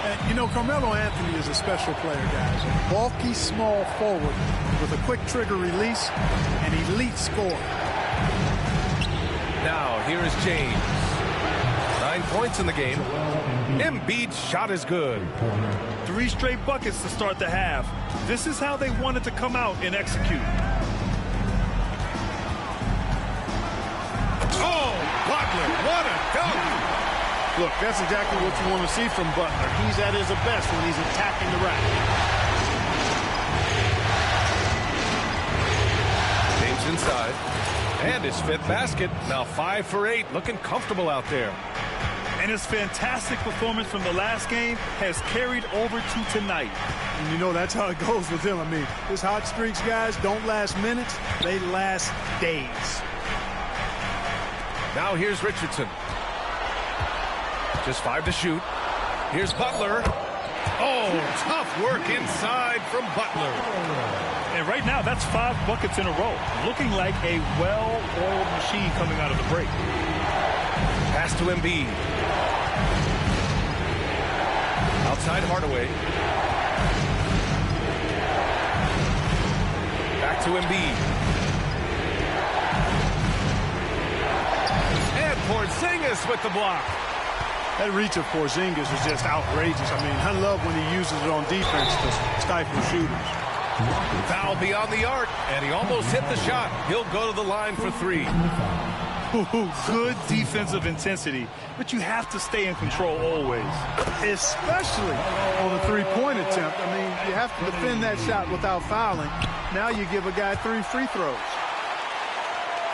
And, you know, Carmelo Anthony is a special player, guys. A bulky, small forward with a quick trigger release, an elite scorer. Now, here is James. 9 points in the game. Embiid's shot is good. 3 straight buckets to start the half. This is how they wanted to come out and execute. Oh, Butler, what a dunk! Look, that's exactly what you want to see from Butler. He's at his best when he's attacking the rack. James inside. And his 5th basket. Now 5 for 8. Looking comfortable out there. And his fantastic performance from the last game has carried over to tonight. And you know, that's how it goes with him. I mean, his hot streaks, guys, don't last minutes. They last days. Now here's Richardson. Just 5 to shoot. Here's Butler. Oh, tough work inside from Butler. And right now, that's 5 buckets in a row. Looking like a well-oiled machine coming out of the break. Pass to Embiid. Outside Hardaway. Back to Embiid. And Porzingis with the block. That reach of Porzingis is just outrageous. I mean, I love when he uses it on defense to stifle shooters. Foul beyond the arc, and he almost hit the shot. He'll go to the line for 3. Good defensive intensity, but you have to stay in control always. Especially on the three-point attempt. I mean, you have to defend that shot without fouling. Now you give a guy 3 free throws.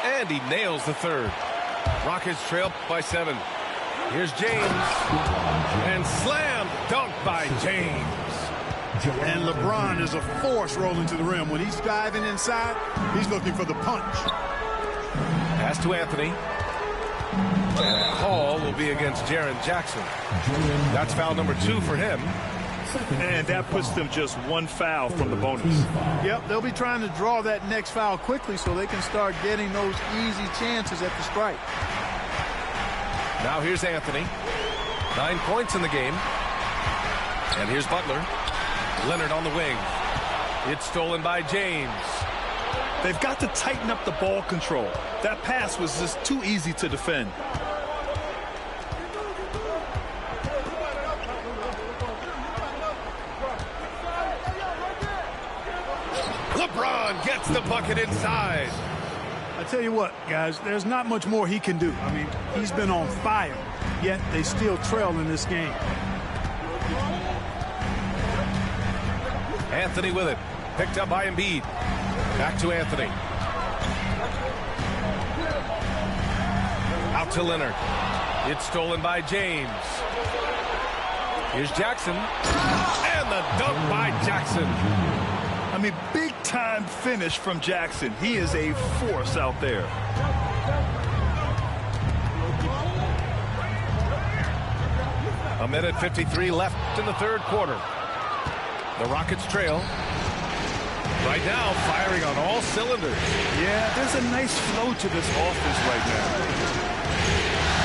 And he nails the third. Rockets trail by 7. Here's James. And slammed dunk by James. And LeBron is a force rolling to the rim. When he's diving inside, he's looking for the punch. Pass to Anthony. And a call will be against Jaren Jackson. That's foul number 2 for him. And that puts them just 1 foul from the bonus. Yep, they'll be trying to draw that next foul quickly so they can start getting those easy chances at the strike. Now here's Anthony. 9 points in the game. And here's Butler. Leonard on the wing. It's stolen by James. They've got to tighten up the ball control. That pass was just too easy to defend. LeBron gets the bucket inside. I tell you what, guys, there's not much more he can do. I mean, he's been on fire, yet they still trail in this game. Anthony with it. Picked up by Embiid. Back to Anthony. Out to Leonard. It's stolen by James. Here's Jackson. And the dunk by Jackson. I mean, big-time finish from Jackson. He is a force out there. A minute 53 left in the third quarter. The Rockets trail. Right now, firing on all cylinders. Yeah, there's a nice flow to this offense right now.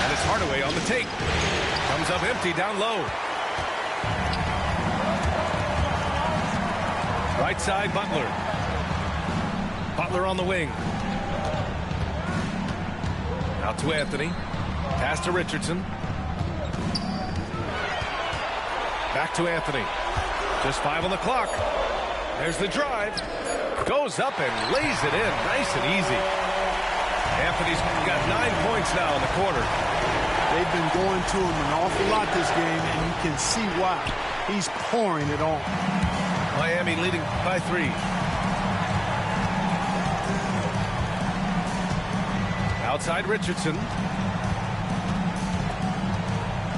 And it's Hardaway on the take. Comes up empty down low. Right side, Butler. Butler on the wing. Out to Anthony. Pass to Richardson. Back to Anthony. Just 5 on the clock. There's the drive. Goes up and lays it in. Nice and easy. Anthony's got 9 points now in the quarter. They've been going to him an awful lot this game, and you can see why. He's pouring it on. Miami leading by 3. Outside Richardson.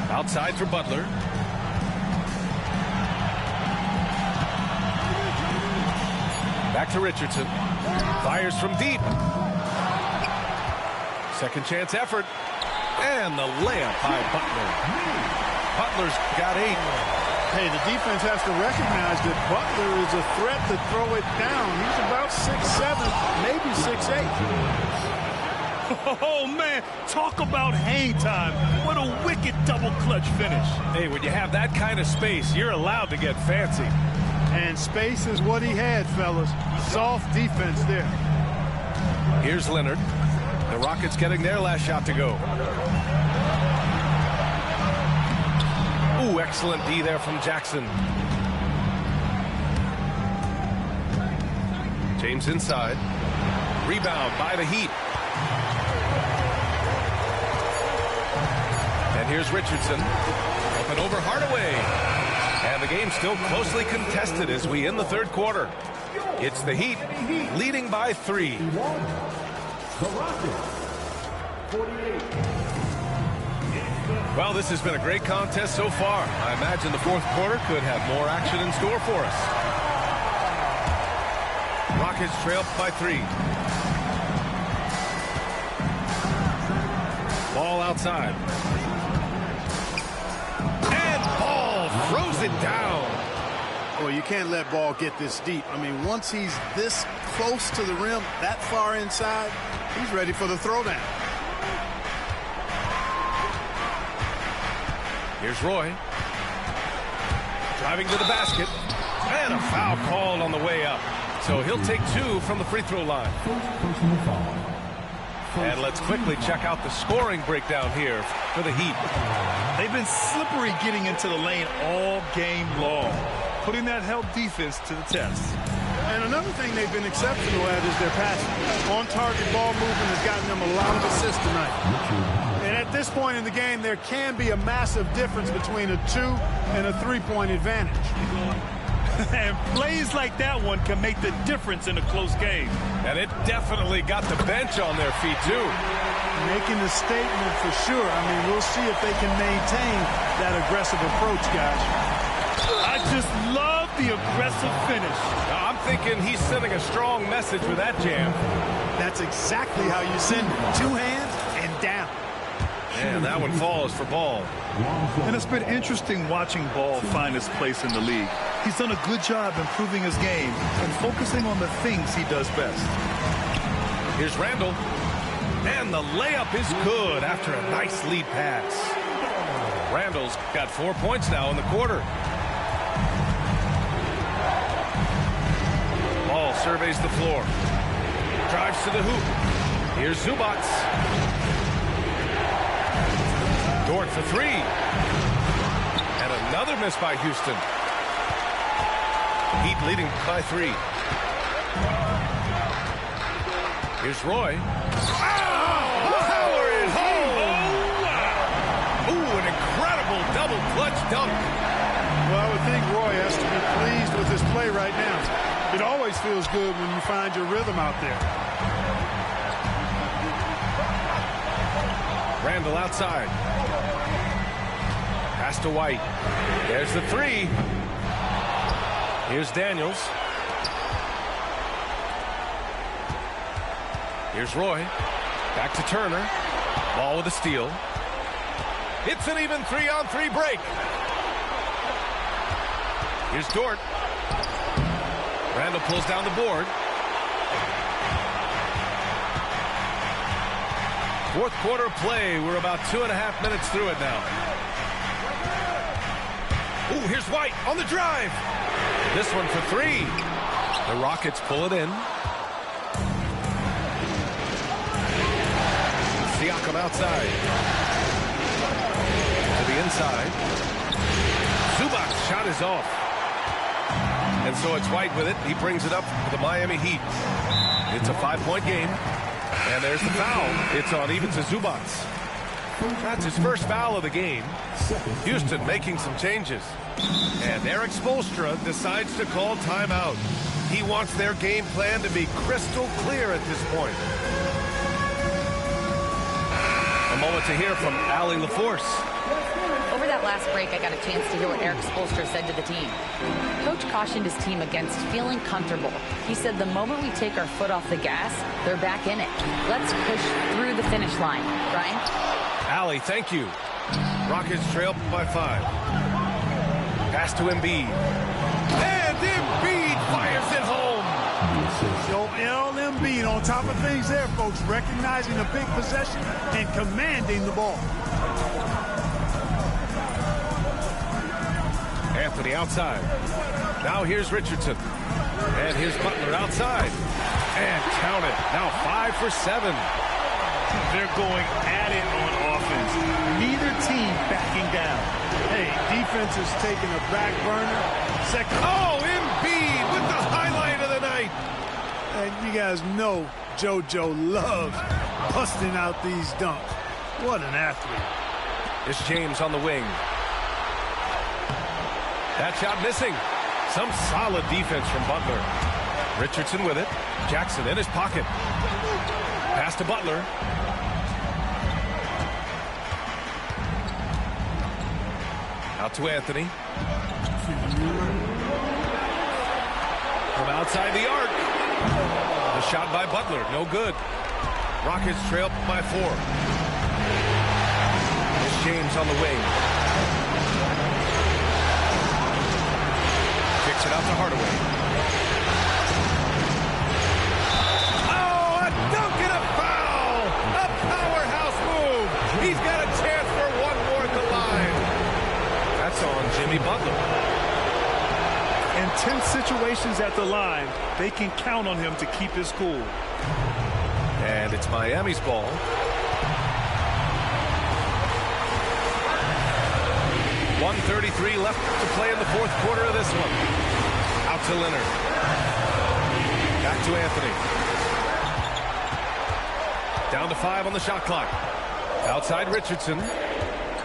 Outside for Butler. Back to Richardson. Fires from deep. Second chance effort. And the layup by Butler. Butler's got 8. Hey, the defense has to recognize that Butler is a threat to throw it down. He's about 6'7", maybe 6'8". Oh, man, talk about hang time. What a wicked double clutch finish. Hey, when you have that kind of space, you're allowed to get fancy. And space is what he had, fellas. Soft defense there. Here's Leonard. The Rockets getting their last shot to go. Ooh, excellent D there from Jackson. James inside. Rebound by the Heat. And here's Richardson. Up and over Hardaway. And the game's still closely contested as we end the third quarter. It's the Heat leading by 3. Well, this has been a great contest so far. I imagine the fourth quarter could have more action in store for us. Rockets trail by 3. Ball outside. And Ball throws it down. Well, you can't let Ball get this deep. I mean, once he's this close to the rim, that far inside, he's ready for the throwdown. Here's Roy. Driving to the basket. And a foul called on the way up. So he'll take 2 from the free throw line. First personal foul. And let's quickly check out the scoring breakdown here for the Heat. They've been slippery getting into the lane all game long, putting that help defense to the test. And another thing they've been exceptional at is their passing. On-target ball movement has gotten them a lot of assists tonight. And at this point in the game, there can be a massive difference between a 2 and a 3-point advantage. And plays like that one can make the difference in a close game. And it definitely got the bench on their feet, too. Making a statement for sure. I mean, we'll see if they can maintain that aggressive approach, guys. I just love the aggressive finish. I'm thinking he's sending a strong message with that jam. That's exactly how you send it. 2 hands and down. And that one falls for Ball. And it's been interesting watching Ball find his place in the league. He's done a good job improving his game and focusing on the things he does best. Here's Randall. And the layup is good after a nice lead pass. Randall's got 4 points now in the quarter. Ball surveys the floor. Drives to the hoop. Here's Zubac. Dort for 3. And another miss by Houston. Heat leading by 3. Here's Roy. Power it home! Ooh, an incredible double clutch dunk. Well, I would think Roy has to be pleased with his play right now. It always feels good when you find your rhythm out there. Randall outside. Pass to White. There's the 3. Here's Daniels. Here's Roy. Back to Turner. Ball with a steal. It's an even 3-on-3 break. Here's Dort. Randall pulls down the board. Fourth quarter play. We're about 2.5 minutes through it now. Ooh, here's White on the drive. This one for 3. The Rockets pull it in. Siakam outside. To the inside. Zubac's shot is off. And so it's White with it. He brings it up for the Miami Heat. It's a 5-point game. And there's the foul. It's on even to Zubac. That's his first foul of the game. Houston making some changes. And Eric Spoelstra decides to call timeout. He wants their game plan to be crystal clear at this point. A moment to hear from Allie LaForce. Over that last break, I got a chance to hear what Eric Spoelstra said to the team. Coach cautioned his team against feeling comfortable. He said the moment we take our foot off the gas, they're back in it. Let's push through the finish line. Brian? Allie, thank you. Rockets trail by 5. Pass to Embiid. And Embiid fires it home. Joel Embiid on top of things there, folks. Recognizing a big possession and commanding the ball. Anthony outside. Now here's Richardson. And here's Butler outside. And count it. Now 5 for 7. They're going at it on offense. Neither team backing down. Hey, defense is taking a back burner. Second. Oh, Embiid with the highlight of the night. And you guys know JoJo loves busting out these dunks. What an athlete. It's James on the wing. That shot missing. Some solid defense from Butler. Richardson with it. Jackson in his pocket. Pass to Butler. Out to Anthony. From outside the arc. The shot by Butler. No good. Rockets trail by 4. It's James on the wing. Kicks it out to Hardaway. Oh, a dunk and a foul! A powerhouse move! He's got a chance for one more at the line. That's on Jimmy Butler. And tense situations at the line, they can count on him to keep his cool. And it's Miami's ball. .133 left to play in the fourth quarter of this one. Out to Leonard. Back to Anthony. Down to 5 on the shot clock. Outside Richardson.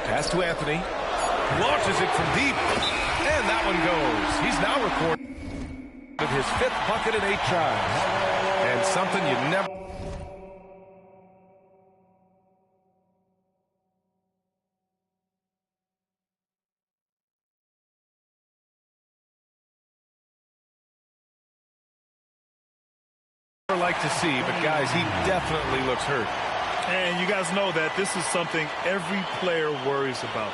Pass to Anthony. Launches it from deep. And that one goes. He's now recorded his 5th bucket in 8 tries. And something you never... like to see, but guys, he definitely looks hurt. And you guys know that this is something every player worries about,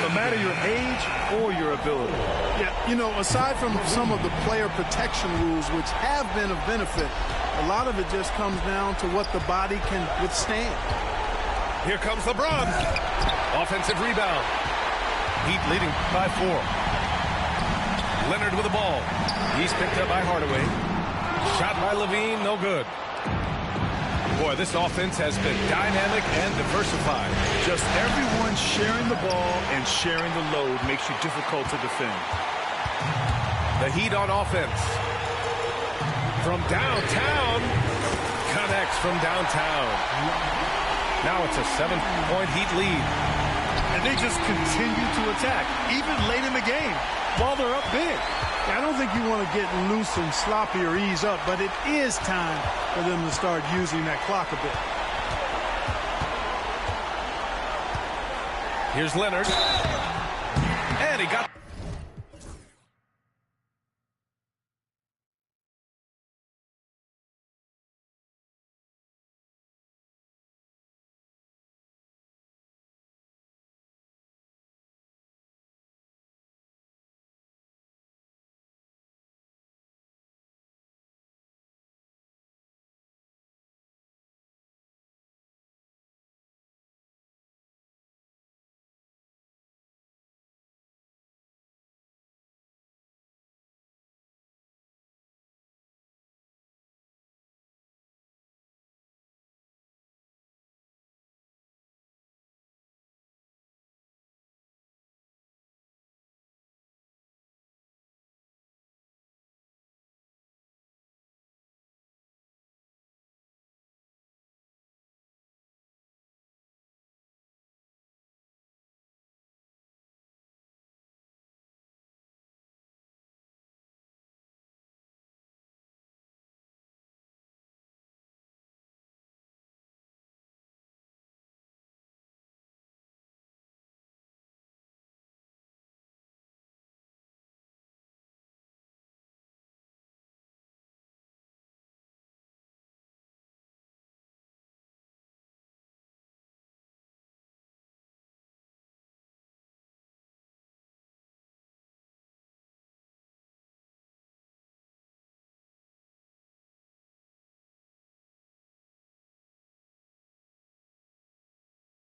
no matter your age or your ability. Yeah, you know, aside from some of the player protection rules, which have been of benefit, a lot of it just comes down to what the body can withstand. Here comes LeBron. Offensive rebound. Heat leading by 4. Leonard with the ball. He's picked up by Hardaway. Shot by Levine, no good. Boy, this offense has been dynamic and diversified. Just everyone sharing the ball and sharing the load makes you difficult to defend. The Heat on offense. From downtown. Connects from downtown. Now it's a 7-point Heat lead. And they just continue to attack, even late in the game, while they're up big. I don't think you want to get loose and sloppy or ease up, but it is time for them to start using that clock a bit. Here's Leonard. And he got